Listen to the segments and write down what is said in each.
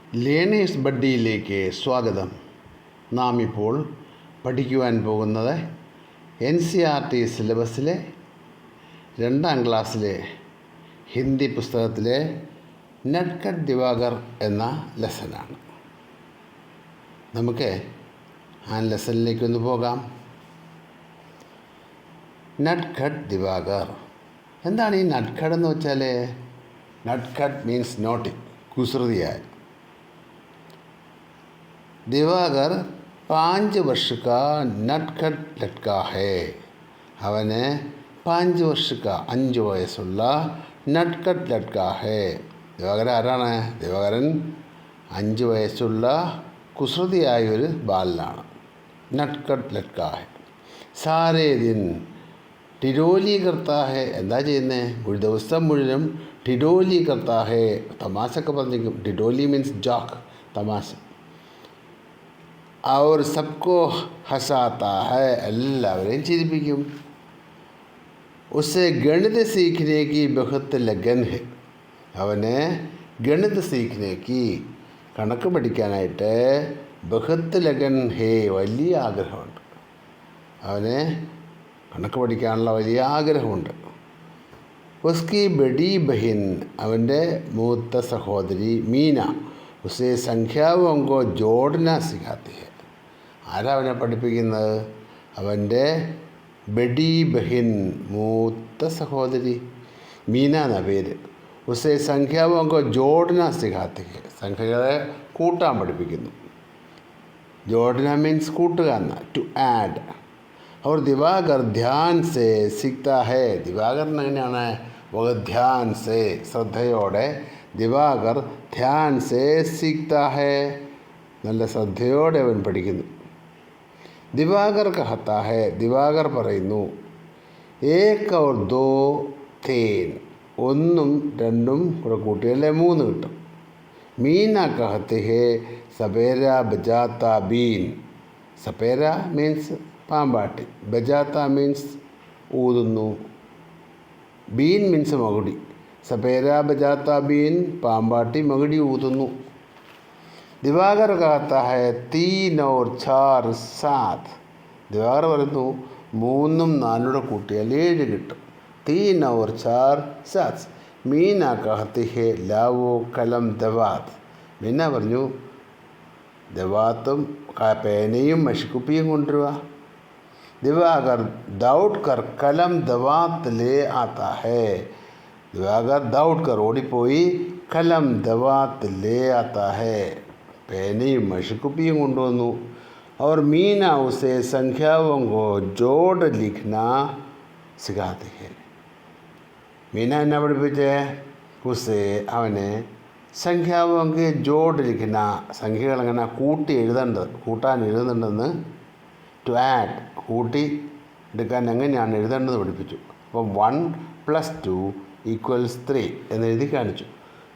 Learners ബഡ്ഡിയിലേക്ക് സ്വാഗതം. നാം ഇപ്പോൾ പഠിക്കുവാൻ പോകുന്നത് NCERT സിലബസിലെ 2ാം ക്ലാസ്സിലെ ഹിന്ദി പുസ്തകത്തിലെ നട്കട്ട് ദിവാകർ എന്ന ലെസനാണ്. നമുക്ക് ആ ലെസണിലേക്കൊന്ന് പോകാം. നട്കട്ട് ദിവാകർ. എന്താണ് ഈ നട്കട്ട് എന്ന് വെച്ചാൽ? നട്കട്ട് മീൻസ് നോട്ടി, കുസൃതിയായ. ദിവാകർ 5 വർഷ കാ നട്കട്ട് ലട്കാ ഹേ. അവന് 5 വർഷ കാ 5 വയസ്സുള്ള നട്കട്ട് ലട്കാ ഹേ. ദിവാകരൻ ആരാണ്? ദിവാകരൻ 5 വയസ്സുള്ള കുസൃതിയായൊരു ബാലനാണ്. നട്കട്ട് ലട്കാ ഹേ. സാരേ ദിൻ ടിരോലി കർത്താ ഹേ. എന്താ ചെയ്യുന്നത്? ഒരു ദിവസം മുഴുവൻ ടിരോലി കർത്താ ഹേ. തമാശയൊക്കെ പറഞ്ഞിരിക്കും. ടിരോലി മീൻസ് ജോക്ക്, തമാശ. और सबको हंसाता है. എല്ലാവരെയും ചിരിപ്പിക്കും. उसे गणित सीखने की बहुत लगन है. അവന് ഗണിത് സീഖ്നെ കി, കണക്ക് പഠിക്കാനായിട്ട് ബഹത്ത് ലഗൻ ഹേ, വലിയ ആഗ്രഹമുണ്ട്. അവന് കണക്ക് പഠിക്കാനുള്ള വലിയ ആഗ്രഹമുണ്ട്. ഉസ്കി ബഡി ബഹിൻ, അവൻ്റെ മൂത്ത സഹോദരി മീന ഉസേ സംഖ്യാവോങ്കോ ജോഡന സിഖാത്തി ഹെ. ആരാ അവനെ പഠിപ്പിക്കുന്നത്? അവൻ്റെ ബഡി ബഹിൻ, മൂത്ത സഹോദരി മീന എന്ന പേര്. ഉസേ സംഖ്യാവോങ്കോ ജോഡന സിഖാത്തി ഹെ. സംഖ്യകളെ കൂട്ടാൻ പഠിപ്പിക്കുന്നു. ജോഡന മീൻസ് കൂട്ടുക എന്ന, ടു ആഡ്. और ദിവാകർ ധ്യാൻ സേ സിഖ്താ ഹേ. ദിവാകരൻ എങ്ങനെയാണ്? ധ്യാൻ സേ, ശ്രദ്ധയോടെ. ദിവാകർ ധ്യാൻ സേ സിഖ്താ ഹേ, നല്ല ശ്രദ്ധയോടെ അവൻ പഠിക്കുന്നു. ദിവാകർ കഹത്താ ഹേ. ദിവാകർ പറയുന്നു, ഏക് ഔർ ദോ തേൻ. 1ഉം 2ഉം കൂടെ കൂട്ടിയാലേ 3 കിട്ടും. മീന കഹത്തെ ഹേ സപേര ബജാത്ത ബീൻ. സപേര മീൻസ് പാമ്പാട്ടി, ബജാത്ത മീൻസ് ഊതുന്നു, ബീൻ മീൻസ് മകുടി. സപേര ബജാത്ത ബീൻ, പാമ്പാട്ടി മകുടി ഊതുന്നു. ദിവാകർ കഹത്താ ഹേ 3 और 4 7. ദിവാകർ പറയുന്നു 3ഉം 4ഉം കൂട്ടിയാൽ 7 കിട്ടും. 3 और 4 7. മീന കഹത്തി ഹേ ലാവോ കലം ദവാത്ത്. മീന പറഞ്ഞു, ദവാത്തും പേനയും മഷിക്കുപ്പിയും കൊണ്ടുവരിക. ദിവാകർ ദൗഡ് കർ കലം ദവാത്ത് ലേ ആത്താ ഹേ. ദിവാകർ ദൗഡ് കർ, ഓടിപ്പോയി, കലം ദവാത്ത് ലേ ആത്താ ഹേ, പേനയും മഷിക്കുപ്പിയും കൊണ്ടുവന്നു. और मीना उसे संख्याओं को जोड़ लिखना सिखाती है. മീന എന്നെ പഠിപ്പിച്ചേ? ഉസേ, അവനെ, സംഖ്യാവോങ്ക് ജോഡ് ലിഖന, സംഖ്യകൾ എങ്ങനെ കൂട്ടി എഴുതേണ്ടത്, കൂട്ടാൻ എഴുതുന്നുണ്ടെന്ന്, ടു ആഡ്, കൂട്ടി എടുക്കാൻ എങ്ങനെയാണ് എഴുതേണ്ടത് പഠിപ്പിച്ചു. അപ്പം 1 + 2 = 3 എന്ന് എഴുതി കാണിച്ചു.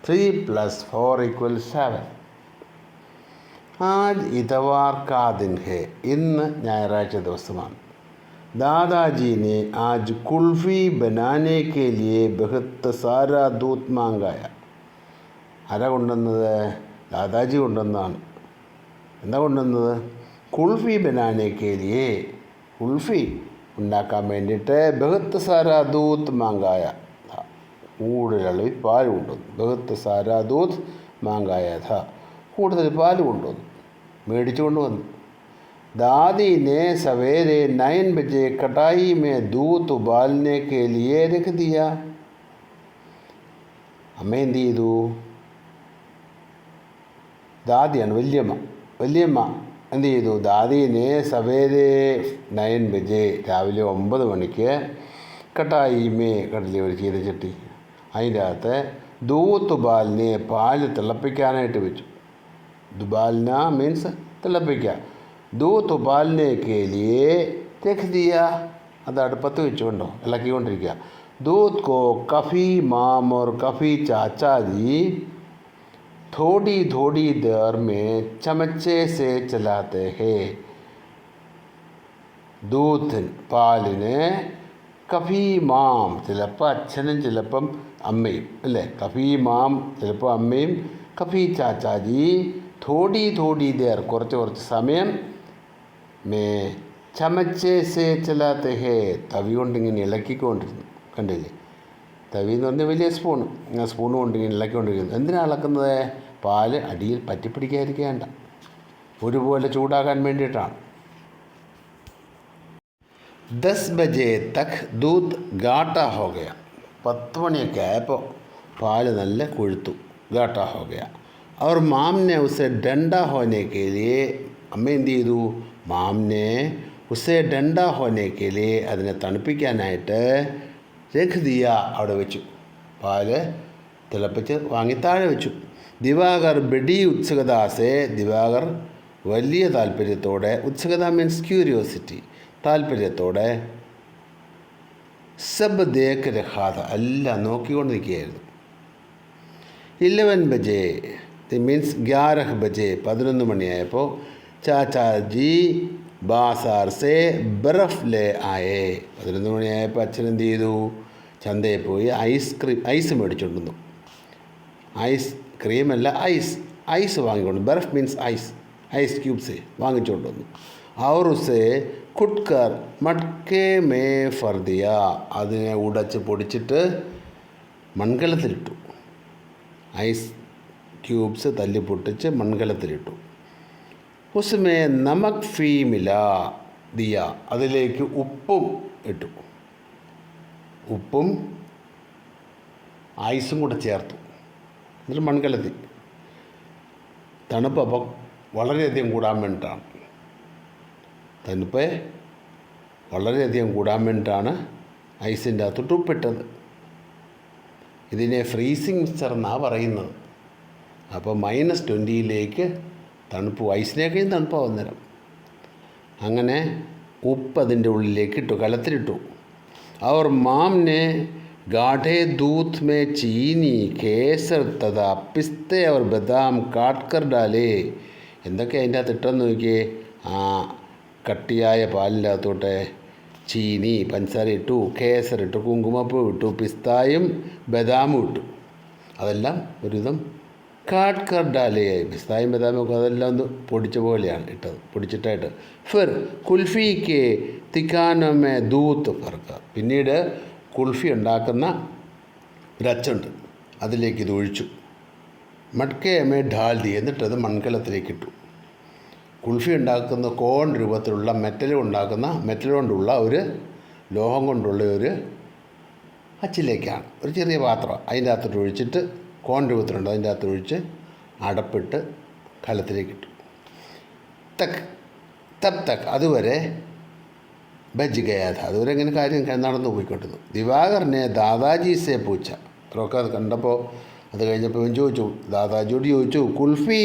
3 + 4 = 7. ആജ് ഇതവാർ കാ ദിൻ ഹേ. ഇന്ന് ഞായറാഴ്ച ദിവസമാണ്. ദാദാജീനെ ആജ് കുൽഫി ബനാനെ കെ ലിയെ ബഹുത്ത് സാരാ ദൂത് മാങ്കായ. ആരാ കൊണ്ടുവന്നത്? ദാദാജി കൊണ്ടുവന്നതാണ്. എന്താ കൊണ്ടുവന്നത്? കുൽഫി ബനാനെ കെ ലിയെ, കുൽഫി ഉണ്ടാക്കാൻ വേണ്ടിയിട്ട് ബഹുത്ത് സാരാ ദൂത് മാങ്കായ, കൂടുതലളവിൽ പാൽ കൊണ്ടുവന്നു. ബഹുത്ത് സാരാ ദൂത് മാങ്കായ ഥ, കൂടുതൽ പാൽ കൊണ്ടുവന്നു, മേടിച്ചു കൊണ്ടുവന്നു. दादी ने सवेरे 9 बजे कटाई में दूध उबालने के लिए रख दिया. അമ്മ എന്ത് ചെയ്തു? ദാദിയാണ്, വല്യമ്മ. വല്യമ്മ എന്ത് ചെയ്തു? ദാദീനെ സവേരെ 9 ബജെ, രാവിലെ 9 മണിക്ക്, കട്ടായിമേ, കടലിൽ ഒരു ചീരച്ചട്ടി, അതിൻ്റെ അകത്ത് ദൂത്ത് ഉബാലിനെ, പാല് തിളപ്പിക്കാനായിട്ട് വെച്ചു. ദുബാലിന മീൻസ് തിളപ്പിക്കുക. ദൂത്ത് ഉബാലിനെ കെ ലിയെ രഖ് ദിയ, അത് അടുപ്പത്ത് വെച്ചുകൊണ്ടോ ഇളക്കിക്കൊണ്ടിരിക്കുക. दूध को कफ़ी माम और कफ़ी चाचा जी थोड़ी थोड़ी देर में चमचे से चलाते हैं. दूध പാലിനെ കഫി മാം, ചിലപ്പോൾ അച്ഛനും ചിലപ്പം അമ്മയും, അല്ലേ? കഫി മാം ചിലപ്പോൾ അമ്മയും, കഭി ചാച്ചാജി തോടി തോടി ദേർ കുറച്ച് കുറച്ച് സമയം മേ ചമച്ചേ സേ ചലാത്തെ ഹേ തവി കൊണ്ടിങ്ങനെ ഇളക്കിക്കൊണ്ടിരുന്നു. കണ്ടില്ലേ, തവി എന്ന് പറഞ്ഞാൽ വലിയ സ്പൂൺ, സ്പൂൺ കൊണ്ടിങ്ങനെ ഇളക്കിക്കൊണ്ടിരിക്കുന്നു. എന്തിനാണ് ഇളക്കുന്നത്? പാല് അടിയിൽ പറ്റിപ്പിടിക്കാതിരിക്കേണ്ട, ഒരുപോലെ ചൂടാകാൻ വേണ്ടിയിട്ടാണ്. 10 ബജെ തക് ദൂത് ഗാട്ട ഹോ ഗയ. 10 മണിയൊക്കെ ആയപ്പോൾ പാല് നല്ല കൊഴുത്തു, ഗാട്ട ഹോ ഗയ. അവർ മാംനെ ഉസെ ഡണ്ട ഹോനെ കെ ലിയെ, അമ്മ എന്ത് ചെയ്തു? മാംനെ ഉസെ ഡണ്ട ഹോനെ കെ ലിയെ, അതിനെ തണുപ്പിക്കാനായിട്ട് രഖ് ദിയ, അവിടെ വെച്ചു. പാല് തിളപ്പിച്ച് വാങ്ങി താഴെ വെച്ചു. ദിവാകർ ബഡി ഉത്സുകതാസെ, ദിവാകർ വലിയ താല്പര്യത്തോടെ, ഉത്സുകത മീൻസ് ക്യൂരിയോസിറ്റി, താല്പര്യത്തോടെ, സബ് ദേക്ക് രഖാത, എല്ലാം നോക്കിക്കൊണ്ട് നിൽക്കുകയായിരുന്നു. 11 ബജെ മീൻസ് 11 ബജെ, 11 മണിയായപ്പോൾ ചാച്ചാജി ബാസാർ സെ ബർഫ് ലേ ആയേ. 11 മണിയായപ്പോൾ അച്ഛൻ എന്ത് ചെയ്തു? ചന്തയിൽ പോയി ഐസ് മേടിച്ചുകൊണ്ടുവന്നു. ഐസ് ക്രീമല്ല, ഐസ് വാങ്ങിക്കൊണ്ടു. ബർഫ് മീൻസ് ഐസ് ക്യൂബ്സ് വാങ്ങിച്ചുകൊണ്ടുവന്നു. അവർ ഉസെ കുട്ട്കർ മട്കെ മേ ഫർദിയ, അതിനെ ഉടച്ച് പൊടിച്ചിട്ട് മൺകലത്തിലിട്ടു. ഐസ് ക്യൂബ്സ് തല്ലി പൊട്ടിച്ച് മൺകലത്തിലിട്ടു. ഉസ്മേ നമക് ഫീ മിലാ ദിയ, അതിലേക്ക് ഉപ്പും ഇട്ടു. ഉപ്പും ഐസും കൂടെ ചേർത്തു. എന്നിട്ട് മൺകലത്തിൽ തണുപ്പ് അപ്പോൾ വളരെയധികം കൂടാൻ വേണ്ടിയിട്ടാണ്, തണുപ്പ് വളരെയധികം കൂടാൻ വേണ്ടിയിട്ടാണ് ഐസിൻ്റെ അകത്തോട്ട് ഉപ്പിട്ടത്. ഇതിനെ ഫ്രീസിങ് മിക്സ്ചർ എന്നാണ് പറയുന്നത്. അപ്പോൾ -20 തണുപ്പ്, ഐസിനേക്കാളും തണുപ്പാവും നേരം. അങ്ങനെ ഉപ്പ് അതിൻ്റെ ഉള്ളിലേക്ക് ഇട്ടു, കലത്തിലിട്ടു. അവർ മാംനെ ഗാഠേ ദൂത് മേ ചീനി കേസർ തഥാ പിസ്ത അവർ ബദാം കാട്ട്കർ ഡാലേ. എന്തൊക്കെ അതിൻ്റെ അകത്ത് ഇട്ടെന്ന് നോക്കിയേ. കട്ടിയായ പാലിൻ്റെ അകത്തോട്ട് ചീനി, പഞ്ചസാര ഇട്ടു, കേസർ ഇട്ടു, കുങ്കുമപ്പൂ ഇട്ടു, പിസ്തായും ബദാമും ഇട്ടു. അതെല്ലാം ഒരുവിധം കാട്ട്കർ ഡാലേ, പിസ്തായും ബദാമും ഒക്കെ അതെല്ലാം ഒന്ന് പൊടിച്ച പോലെയാണ് ഇട്ടത്, പൊടിച്ചിട്ടായിട്ട്. ഫിർ കുൽഫിക്ക് തിക്കാനമേ ദൂത്ത് ഫർക്ക, പിന്നീട് കുൽഫി ഉണ്ടാക്കുന്ന ഒരച്ചുണ്ട്, അതിലേക്ക് ഇത് ഒഴിച്ചു. മട്കയമേ ഢാൽദി, എന്നിട്ടത് മൺകലത്തിലേക്ക് ഇട്ടു. കുൽഫി ഉണ്ടാക്കുന്ന കോൺ രൂപത്തിലുള്ള മെറ്റൽ കൊണ്ടുള്ള ഒരു ലോഹം കൊണ്ടുള്ള ഒരു അച്ചിലേക്കാണ്, ഒരു ചെറിയ പാത്രം, അതിൻ്റെ അകത്തോട്ട് ഒഴിച്ചിട്ട്, കോൺ രൂപത്തിലുണ്ട്, അതിൻ്റെ അകത്ത് ഒഴിച്ച് അടപ്പിട്ട് കലത്തിലേക്ക് ഇട്ടു. തക് അതുവരെ ബജ് ഗയാഥ, അതുവരെ ഇങ്ങനെ കാര്യം നടന്നു പോയിക്കൊണ്ടിരുന്നു. ദിവാകറിനെ ദാദാജി സേ പൂച്ച, അത്രയൊക്കെ അത് കണ്ടപ്പോൾ അത് കഴിഞ്ഞപ്പോൾ ചോദിച്ചു, ദാദാജിയോട് ചോദിച്ചു, കുൽഫി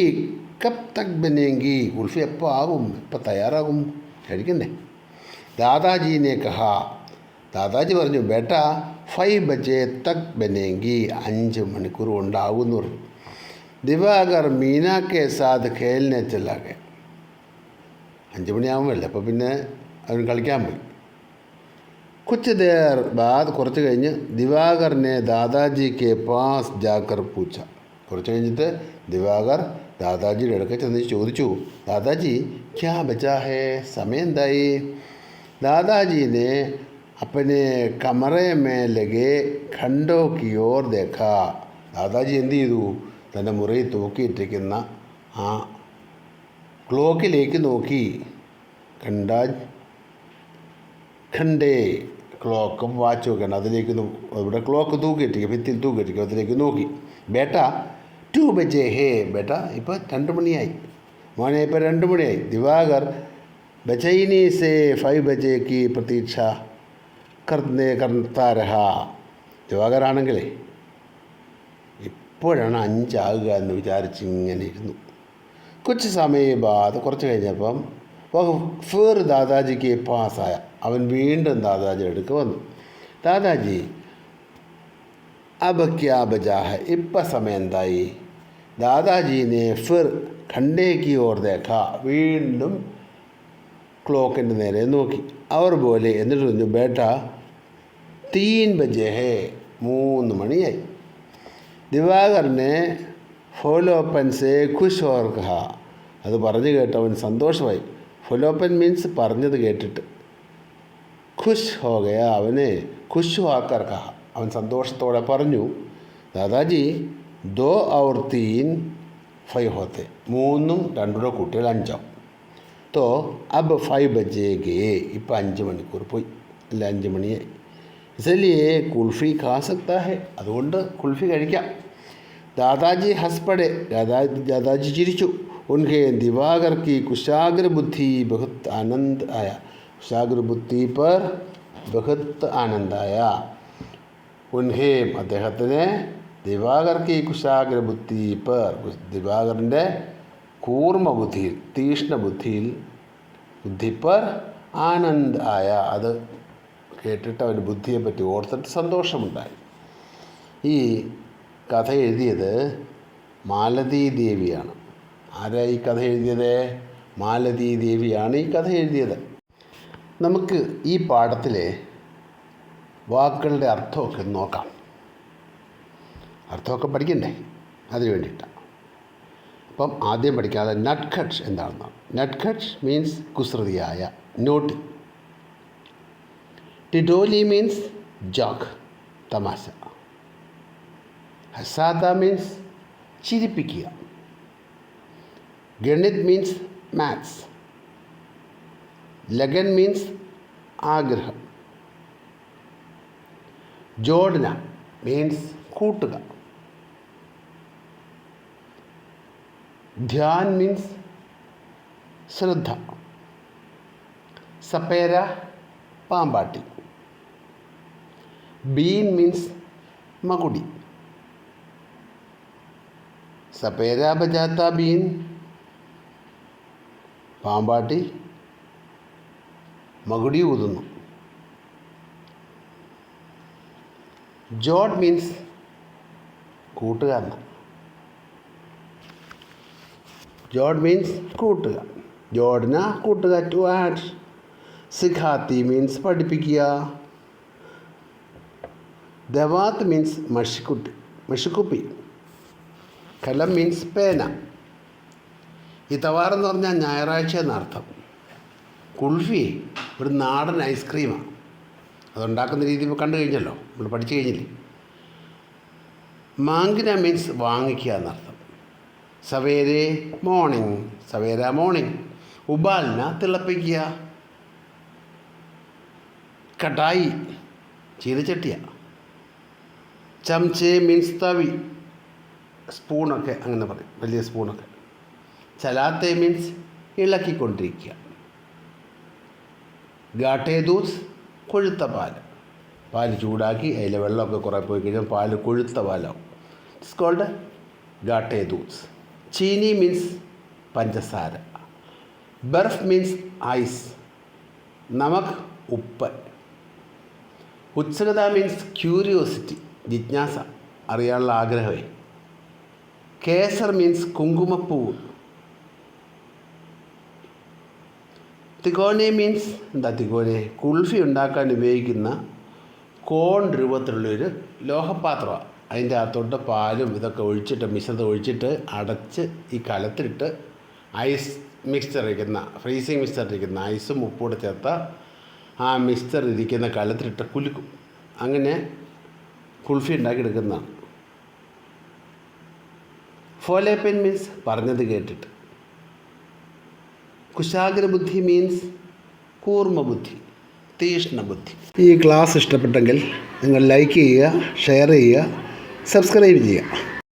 കബ് തക് ബനേങ്കി, കുൽഫി എപ്പോൾ ആകും, എപ്പോൾ തയ്യാറാകും, കഴിക്കണ്ടേ? ദാദാജീനെ കഹാ, ദാദാജി പറഞ്ഞു, ബേട്ട 5 ബജെ തക് ബനേങ്കി, 5 മണിക്കൂർ കൊണ്ടാകും എന്ന് പറഞ്ഞു. ദിവാകർ മീനാക്കെ സാഥ് ഖേലിനെ ചെല്ലാകെ, 5 മണിയാകുമ്പോഴല്ലേ, അപ്പോൾ പിന്നെ അവൻ കളിക്കാൻ പോയി. കുച്ച് ദേർ ബാദ്, കുറച്ച് കഴിഞ്ഞ്, ദിവാകറിനെ ദാദാജിക്ക് പാസ് ജാക്കർ പൂച്ച, കുറച്ച് കഴിഞ്ഞിട്ട് ദിവാകർ ദാദാജിയുടെ അടുക്ക ചെന്ന് ചോദിച്ചു, ദാദാജി ക്യാ ബച്ചാ ഹേ, സമയം എന്തായി? ദാദാജീനെ അപ്പനെ കമറേ മേ ലഗേ ഖണ്ടോ കി ഓർ ദേഖാ, ദാദാജി എന്ത് ചെയ്തു? തൻ്റെ മുറിയിൽ തൂക്കിയിട്ടിരിക്കുന്ന ആ ക്ലോക്കിലേക്ക് നോക്കി. ഖണ്ടേ, ക്ലോക്കും വാച്ച് നോക്കണം, അതിലേക്ക് ഇവിടെ ക്ലോക്ക് തൂക്കിയിട്ടിരിക്കും, ഭിത്തിയിൽ തൂക്കിയിട്ടിരിക്കും, അതിലേക്ക് നോക്കി. ബേട്ട 2 ബജെ ഹേ, ബേട്ട ഇപ്പോൾ 2 മണിയായി, മോനെ ഇപ്പോൾ 2 മണിയായി. ദിവാകർ ബച്ചൈനി സേ 5 ബജെ കി പ്രതീക്ഷ കർത്താ രഹ, ദിവാകറാണെങ്കിലേ ഇപ്പോഴാണ് 5 ആകുക എന്ന് വിചാരിച്ച് ഇങ്ങനെ ഇരുന്നു. കുറച്ച് സമയം ബാദ്, കുറച്ച് കഴിഞ്ഞപ്പം ഫിർ ദാദാജിക്ക് പാസ്സായ, അവൻ വീണ്ടും ദാദാജിയുടെ അടുക്ക് വന്നു. ദാദാജി അബ് ക്യാ ബജാ ഹൈ, ഇപ്പം സമയം എന്തായി? ദാദാജീനെ ഫിർ ഖണ്ടേക്ക് ഓർ ദേഖ, വീണ്ടും ക്ലോക്കിൻ്റെ നേരെ നോക്കി. അവർ പോലെ എന്നിട്ട് പറഞ്ഞു, ബേട്ട 3 ബജെ ഹേ, 3 മണിയായി. ദിവാകറിനെ ഫോലോപ്പൻ സേ ഖുഷ് ഹോർ കഹ, അത് പറഞ്ഞു കേട്ട് അവൻ സന്തോഷമായി. ഫോലോപ്പൻ മീൻസ് പറഞ്ഞത് കേട്ടിട്ട്. ഖുഷ് ഹോ ഗയ, അവനെ ഖുഷ് ഹോക്കർ കഹ, അവൻ സന്തോഷത്തോടെ പറഞ്ഞു. ദാദാജി 2 और 3 5 होते, 3ഉം 2 കൂട്ടിയാൽ 5 തോ അബ് 5 ബജേഗേ, ഇപ്പം 5 മണിക്കൂർ പോയി, അല്ല 5 മണിയായി. ഇസലിയേ കുൽഫി ഖാ സക്താ ഹെ, അതുകൊണ്ട് കുൽഫി കഴിക്കാം. ദാദാജി ഹസ്പടെ, ദാദാജി ചിരിച്ചു. ഉൻകെ ദിവാകർ കി കുശാഗ്ര ബുദ്ധി ബഹുത് ആനന്ദ് ആയ, കുശാഗ്ര ബുദ്ധി പർ ബഹുത് ആനന്ദായ. ഉൻഹെ, അദ്ദേഹത്തിന് ദിവാകർ കി കുശാഗ്ര ബുദ്ധി പർ, ദിവാകറിൻ്റെ കൂർമ്മ ബുദ്ധിയിൽ, തീഷ്ണ ബുദ്ധിയിൽ, ബുദ്ധി പർ ആനന്ദ് ആയ, അത് കേട്ടിട്ട് അവന് ബുദ്ധിയെപ്പറ്റി ഓർത്തിട്ട് സന്തോഷമുണ്ടായി. ഈ കഥ എഴുതിയത് മാലതീ ദേവിയാണ്. ആരാ ഈ കഥ എഴുതിയത്? മാലതീ ദേവിയാണ് ഈ കഥ എഴുതിയത്. നമുക്ക് ഈ പാഠത്തിലെ വാക്കുകളുടെ അർത്ഥമൊക്കെ നോക്കാം. അർത്ഥമൊക്കെ പഠിക്കണ്ടേ, അതിന് വേണ്ടിയിട്ടാണ്. അപ്പം ആദ്യം പഠിക്കാതെ നട്ട്ഖട്ട് എന്താണെന്നാണ്. നട്ട്ഖട്ട് മീൻസ് കുസൃതിയായ, നോട്ടി. ടിഡോലി മീൻസ് ജോക്ക്, തമാശ. ഹസാദ മീൻസ് ചിരിപ്പിക്കുക. ഗണിത് മീൻസ് മാത്സ്. ലഗൻ മീൻസ് ആഗ്രഹം. ജോഡന മീൻസ് കൂട്ടുക. ധ്യാൻ മീൻസ് ശ്രദ്ധ. സപേര പാമ്പാട്ടി. ബീൻ മീൻസ് മകുടി. സപേര ബജാത്ത ബീൻ, പാമ്പാട്ടി മകുടി ഊതുന്നു. ജോഡ് മീൻസ് കൂട്ടുകാരൻ. ജോഡ് മീൻസ് കൂട്ടുക. ജോഡന കൂട്ടുക. To add. സിഖാത്തി മീൻസ് പഠിപ്പിക്കുക. ദവാത്ത് മീൻസ് മഷിക്കുപ്പി. കലം മീൻസ് പേന. ഇതവാർ എന്ന് പറഞ്ഞാൽ ഞായറാഴ്ച എന്നർത്ഥം. കുൾഫി ഒരു നാടൻ ഐസ്ക്രീമാണ്. അതുണ്ടാക്കുന്ന രീതി ഇപ്പോൾ കണ്ടു കഴിഞ്ഞല്ലോ, നമ്മൾ പഠിച്ചു കഴിഞ്ഞില്ലേ. മാങ്കിന മീൻസ് വാങ്ങിക്കുക എന്നർത്ഥം. സവേരെ മോർണിംഗ്, സവേര മോർണിംഗ്. ഉബാലിന തിളപ്പിക്കുക. കടായി ചീനച്ചട്ടിയ. ചംചെ മീൻസ് തവി, സ്പൂണൊക്കെ അങ്ങനെ പറയും, വലിയ സ്പൂണൊക്കെ. ചലാത്തെ മീൻസ് ഇളക്കിക്കൊണ്ടിരിക്കുക. ഗാട്ടേ ദൂസ് കൊഴുത്ത പാല്. പാല് ചൂടാക്കി അതിലെ വെള്ളമൊക്കെ കുറേ പോയി കഴിഞ്ഞാൽ പാല് കൊഴുത്ത പാലാവും. ഇറ്റ്സ് കോൾഡ് ഗാട്ടേ ദൂസ്. ചീനി മീൻസ് പഞ്ചസാര. ബർഫ് മീൻസ് ഐസ്. നമക് ഉപ്പ്. ഉത്സുകത മീൻസ് ക്യൂരിയോസിറ്റി, ജിജ്ഞാസ, അറിയാനുള്ള ആഗ്രഹമേ. കേസർ മീൻസ് കുങ്കുമപ്പൂവ്. തികോനെ മീൻസ് എന്താ തികോനെ? കുൾഫി ഉണ്ടാക്കാൻ ഉപയോഗിക്കുന്ന കോൺ രൂപത്തിലുള്ളൊരു ലോഹപാത്രമാണ്. അതിൻ്റെ അകത്തോട്ട് പാലും ഇതൊക്കെ ഒഴിച്ചിട്ട്, മിശ്രിതം ഒഴിച്ചിട്ട് അടച്ച് ഈ കലത്തിലിട്ട് ഐസ് മിക്സ്ചർ ഇരിക്കുന്ന, ഫ്രീസിങ് മിക്സ്ചർ ഇരിക്കുന്ന ഐസും ഉപ്പൂടെ ചേർത്ത ആ മിക്സ്ചർ ഇരിക്കുന്ന കലത്തിലിട്ട് കുലുക്കും. അങ്ങനെ കുൾഫി ഉണ്ടാക്കിയെടുക്കുന്നതാണ്. ഫോലേപ്പൻ മീൻസ് പറഞ്ഞത് കേട്ടിട്ട്. കുശാഗ്ര ബുദ്ധി മീൻസ് കൂർമ്മ ബുദ്ധി, തീഷ്ണ ബുദ്ധി. ഈ ക്ലാസ് ഇഷ്ടപ്പെട്ടെങ്കിൽ നിങ്ങൾ ലൈക്ക് ചെയ്യുക, ഷെയർ ചെയ്യുക, സബ്സ്ക്രൈബ് ചെയ്യുക.